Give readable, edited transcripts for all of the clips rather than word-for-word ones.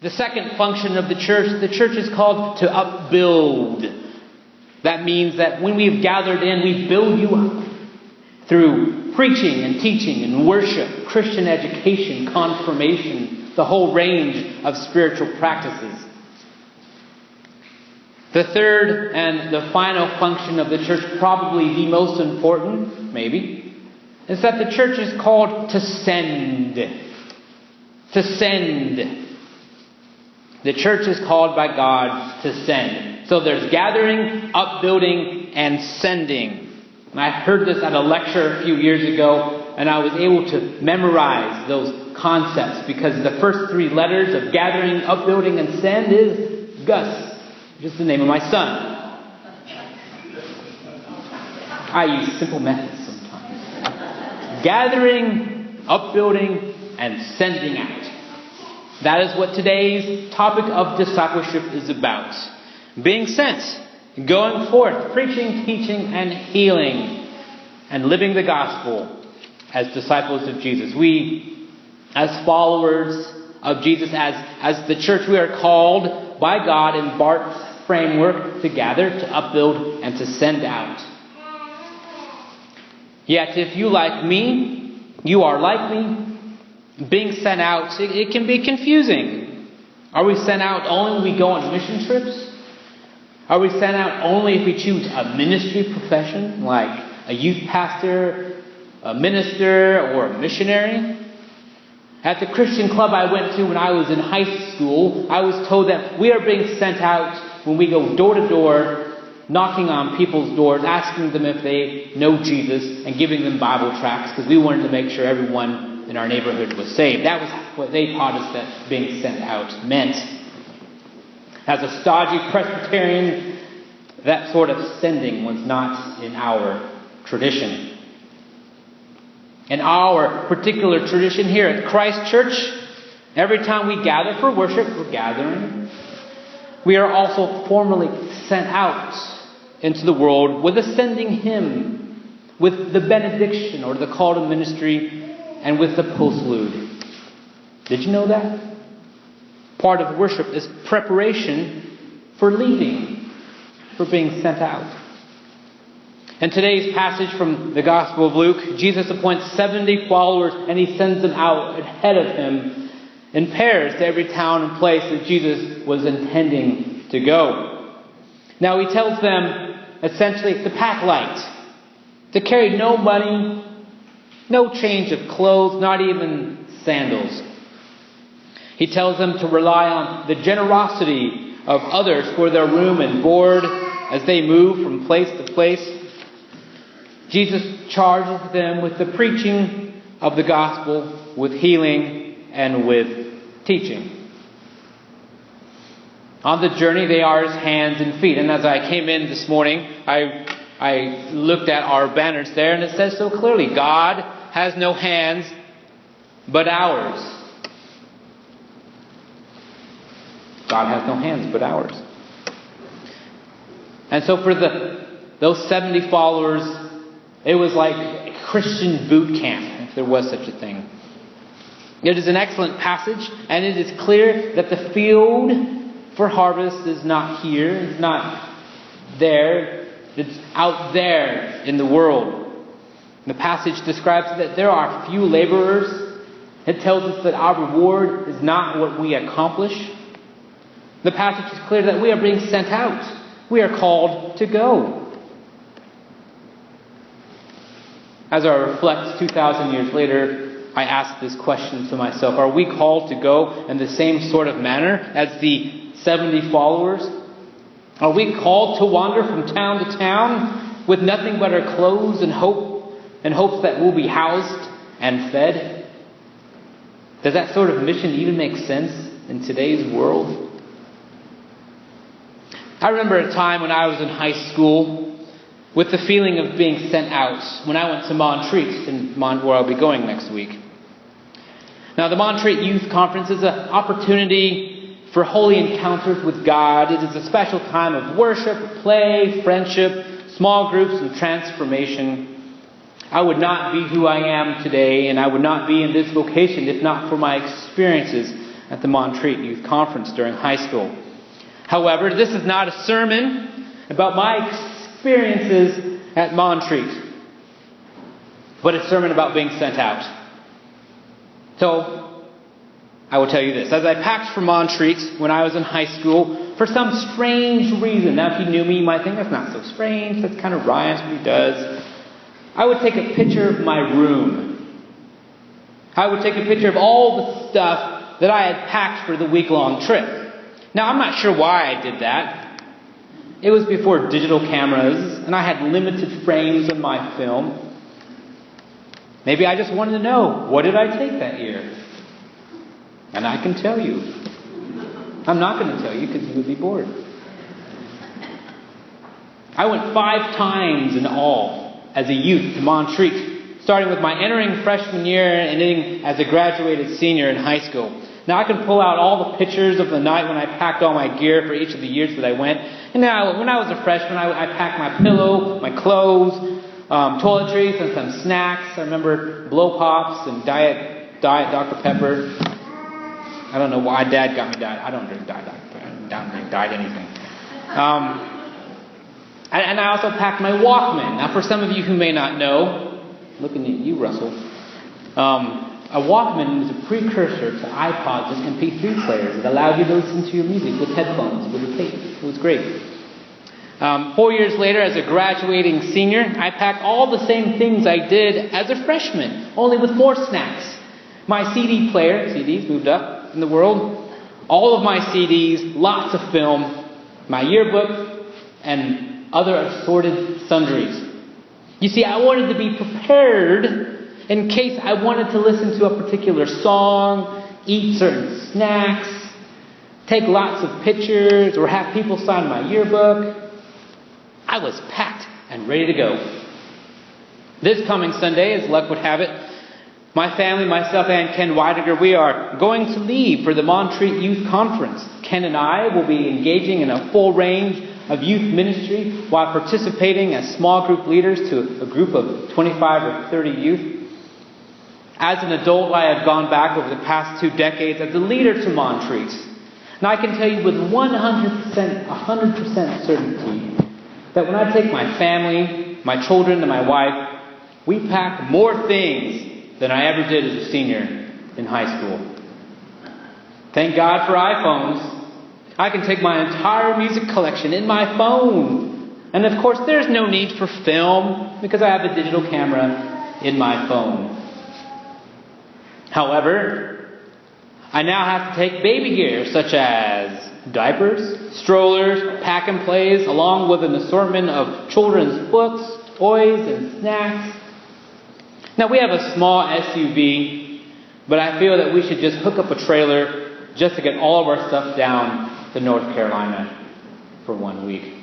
The second function of the church is called to upbuild. That means that when we've gathered in, we build you up through preaching and teaching and worship, Christian education, confirmation, the whole range of spiritual practices. The third and the final function of the church, probably the most important, maybe, is that the church is called to send. To send. The church is called by God to send. So there's gathering, upbuilding, and sending. And I heard this at a lecture a few years ago, and I was able to memorize those concepts because the first three letters of gathering, upbuilding, and send is Gus. Just the name of my son. I use simple methods sometimes. Gathering, upbuilding, and sending out. That is what today's topic of discipleship is about. Being sent, going forth, preaching, teaching, and healing, and living the gospel as disciples of Jesus. We, as followers of Jesus, as the church, we are called by God in Bart's framework to gather, to upbuild, and to send out. Yet, if you like me, you are like me, being sent out, it can be confusing. Are we sent out only when we go on mission trips? Are we sent out only if we choose a ministry profession, like a youth pastor, a minister, or a missionary? At the Christian club I went to when I was in high school, I was told that we are being sent out when we go door to door, knocking on people's doors, asking them if they know Jesus, and giving them Bible tracts, because we wanted to make sure everyone in our neighborhood was saved. That was what they taught us that being sent out meant. As a stodgy Presbyterian, that sort of sending was not in our tradition. In our particular tradition here at Christ Church, every time we gather for worship, we're gathering. We are also formally sent out into the world with a sending hymn, with the benediction or the call to ministry, and with the postlude. Did you know that? Part of worship is preparation for leaving, for being sent out. In today's passage from the Gospel of Luke, Jesus appoints 70 followers and he sends them out ahead of him in pairs to every town and place that Jesus was intending to go. Now he tells them essentially to pack light, to carry no money, no change of clothes, not even sandals. He tells them to rely on the generosity of others for their room and board as they move from place to place. Jesus charges them with the preaching of the gospel, with healing, and with teaching. On the journey, they are his hands and feet. And as I came in this morning, I looked at our banners there, and it says so clearly, God has no hands but ours. God has no hands but ours. And so for those 70 followers, it was like a Christian boot camp, if there was such a thing. It is an excellent passage, and it is clear that the field for harvest is not here, it's not there, it's out there in the world. The passage describes that there are few laborers. It tells us that our reward is not what we accomplish. The passage is clear that we are being sent out. We are called to go. As I reflect 2,000 years later, I ask this question to myself. Are we called to go in the same sort of manner as the 70 followers? Are we called to wander from town to town with nothing but our clothes and hopes that we'll be housed and fed? Does that sort of mission even make sense in today's world? I remember a time when I was in high school with the feeling of being sent out when I went to Montreat, where I'll be going next week. Now, the Montreat Youth Conference is an opportunity for holy encounters with God. It is a special time of worship, play, friendship, small groups, and transformation. I would not be who I am today, and I would not be in this vocation if not for my experiences at the Montreat Youth Conference during high school. However, this is not a sermon about my experiences at Montreat, but a sermon about being sent out. So, I will tell you this. As I packed for Montreat when I was in high school, for some strange reason, now if you knew me, you might think that's not so strange, that's kind of Ryan's what he does. I would take a picture of my room. I would take a picture of all the stuff that I had packed for the week-long trip. Now, I'm not sure why I did that. It was before digital cameras, and I had limited frames of my film. Maybe I just wanted to know, what did I take that year? And I can tell you. I'm not going to tell you because you would be bored. I went 5 times in all as a youth to Montreat, starting with my entering freshman year and ending as a graduated senior in high school. Now I can pull out all the pictures of the night when I packed all my gear for each of the years that I went. And now, when I was a freshman, I packed my pillow, my clothes, toiletries, and some snacks. I remember blow pops and diet Dr. Pepper. I don't know why Dad got me diet. I don't drink diet Dr. Pepper. I don't drink diet anything. And I also packed my Walkman. Now, for some of you who may not know, looking at you, Russell, a Walkman was a precursor to iPods and MP3 players. It allowed you to listen to your music with headphones, with a tape. It was great. 4 years later, as a graduating senior, I packed all the same things I did as a freshman, only with more snacks. My CD player, CDs moved up in the world, all of my CDs, lots of film, my yearbook, and other assorted sundries. You see, I wanted to be prepared in case I wanted to listen to a particular song, eat certain snacks, take lots of pictures, or have people sign my yearbook. I was packed and ready to go. This coming Sunday, as luck would have it, my family, myself, and Ken Weidiger, we are going to leave for the Montreat Youth Conference. Ken and I will be engaging in a full range of youth ministry while participating as small group leaders to a group of 25 or 30 youth. As an adult, I have gone back over the past 2 decades as a leader to Montreat. And I can tell you with 100% certainty that when I take my family, my children, and my wife, we pack more things than I ever did as a senior in high school. Thank God for iPhones. I can take my entire music collection in my phone. And of course, there's no need for film because I have a digital camera in my phone. However, I now have to take baby gear such as diapers, strollers, pack and plays, along with an assortment of children's books, toys, and snacks. Now, we have a small SUV, but I feel that we should just hook up a trailer just to get all of our stuff down to North Carolina for 1 week.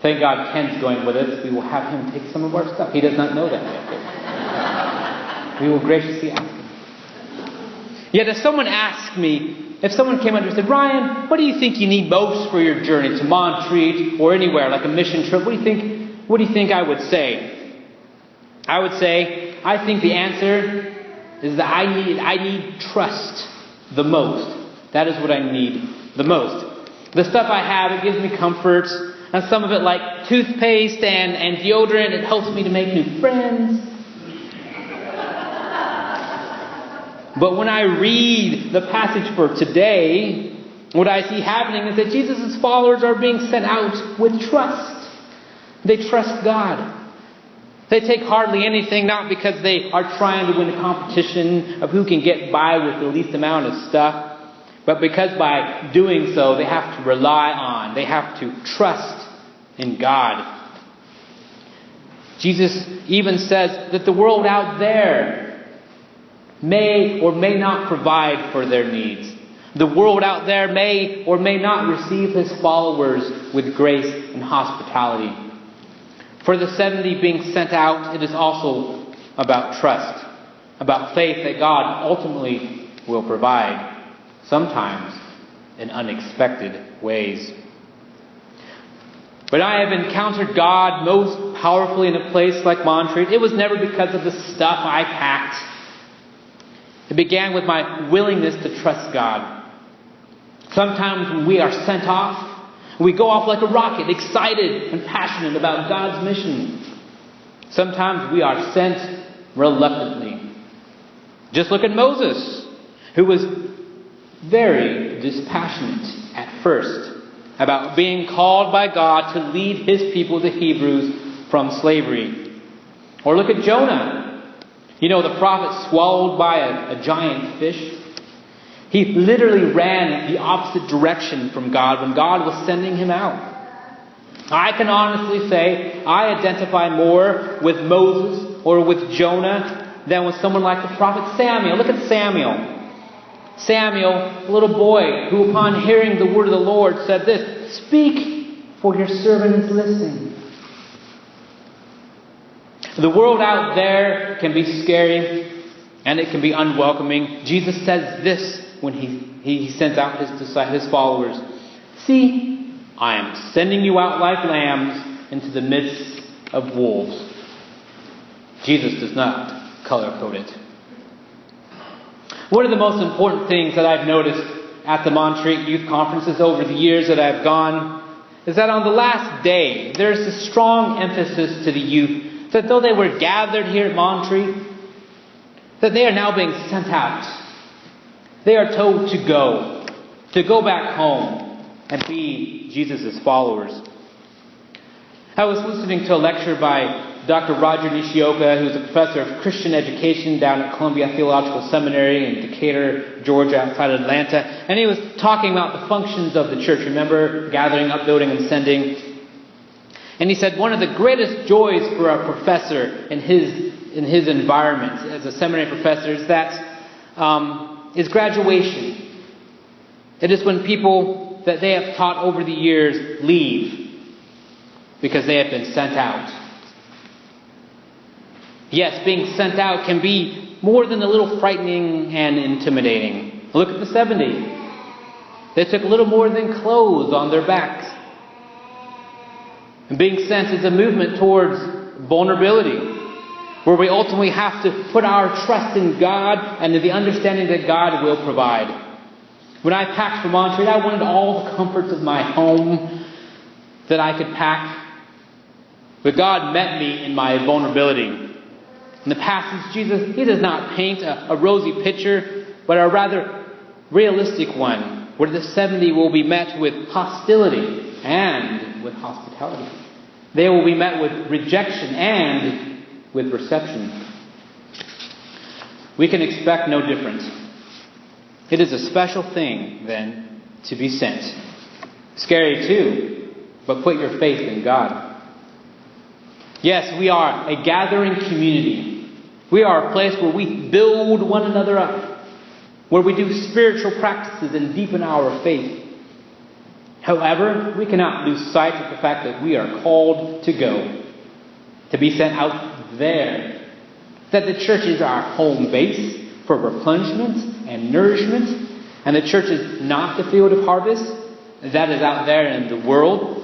Thank God Ken's going with us. We will have him take some of our stuff. He does not know that yet. We will graciously ask him. Yet if someone came up and said, Ryan, what do you think you need most for your journey to Montreat or anywhere, like a mission trip? What do you think I would say? I would say, I think the answer is that I need trust the most. That is what I need the most. The stuff I have, it gives me comfort. And some of it, like toothpaste and deodorant, it helps me to make new friends. But when I read the passage for today, what I see happening is that Jesus' followers are being sent out with trust. They trust God. They take hardly anything, not because they are trying to win a competition of who can get by with the least amount of stuff, but because by doing so, they have to rely on, they have to trust in God. Jesus even says that the world out there may or may not provide for their needs. The world out there may or may not receive his followers with grace and hospitality. For the 70 being sent out, it is also about trust, about faith that God ultimately will provide, sometimes in unexpected ways. But I have encountered God most powerfully in a place like Montreat. It was never because of the stuff I packed. It began with my willingness to trust God. Sometimes when we are sent off, we go off like a rocket, excited and passionate about God's mission. Sometimes we are sent reluctantly. Just look at Moses, who was very dispassionate at first about being called by God to lead his people, the Hebrews, from slavery. Or look at Jonah. You know, the prophet swallowed by a giant fish. He literally ran the opposite direction from God when God was sending him out. I can honestly say I identify more with Moses or with Jonah than with someone like the prophet Samuel. Look at Samuel. Samuel, a little boy, who upon hearing the word of the Lord said this, "Speak, for your servant is listening." The world out there can be scary and it can be unwelcoming. Jesus says this when he sends out his followers. "See, I am sending you out like lambs into the midst of wolves." Jesus does not color-code it. One of the most important things that I've noticed at the Montreat Youth Conferences over the years that I've gone is that on the last day, there's a strong emphasis to the youth that though they were gathered here at Montreat, that they are now being sent out. They are told to go back home and be Jesus' followers. I was listening to a lecture by Dr. Roger Nishioka, who's a professor of Christian education down at Columbia Theological Seminary in Decatur, Georgia, outside of Atlanta. And he was talking about the functions of the church. Remember, gathering, upbuilding, and sending. And he said one of the greatest joys for a professor in his environment as a seminary professor is graduation. It is when people that they have taught over the years leave because they have been sent out. Yes, being sent out can be more than a little frightening and intimidating. Look at the 70. They took little more than clothes on their backs. And being sent is a movement towards vulnerability, where we ultimately have to put our trust in God and in the understanding that God will provide. When I packed for Montreat, I wanted all the comforts of my home that I could pack. But God met me in my vulnerability. In the passage, Jesus, He does not paint a rosy picture, but a rather realistic one, where the 70 will be met with hostility and with hospitality. They will be met with rejection and with reception. We can expect no different. It is a special thing, then, to be sent. Scary too, but put your faith in God. Yes, we are a gathering community. We are a place where we build one another up, where we do spiritual practices and deepen our faith. However, we cannot lose sight of the fact that we are called to go, to be sent out there, that the church is our home base for replenishment and nourishment, and the church is not the field of harvest that is out there in the world.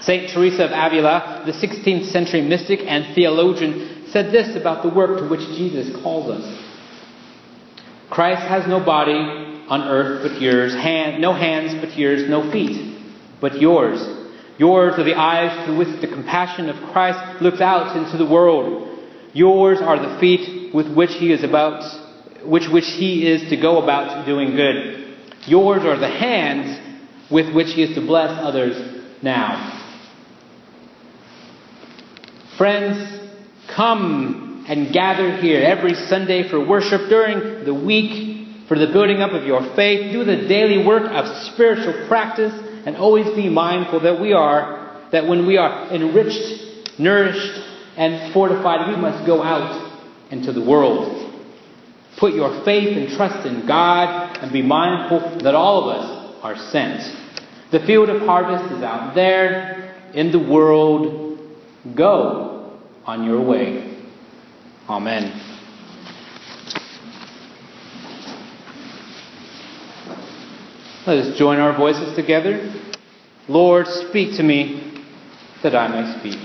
St. Teresa of Avila, the 16th century mystic and theologian, said this about the work to which Jesus calls us. Christ has no body on earth but yours, no hands but yours, no feet but yours. Yours are the eyes through which the compassion of Christ looks out into the world. Yours are the feet with which He is to go about doing good. Yours are the hands with which He is to bless others now. Friends, come and gather here every Sunday for worship, during the week for the building up of your faith. Do the daily work of spiritual practice, and always be mindful that when we are enriched, nourished, and fortified, we must go out into the world. Put your faith and trust in God, and be mindful that all of us are sent. The field of harvest is out there in the world. Go on your way. Amen. Let us join our voices together. Lord, speak to me that I may speak.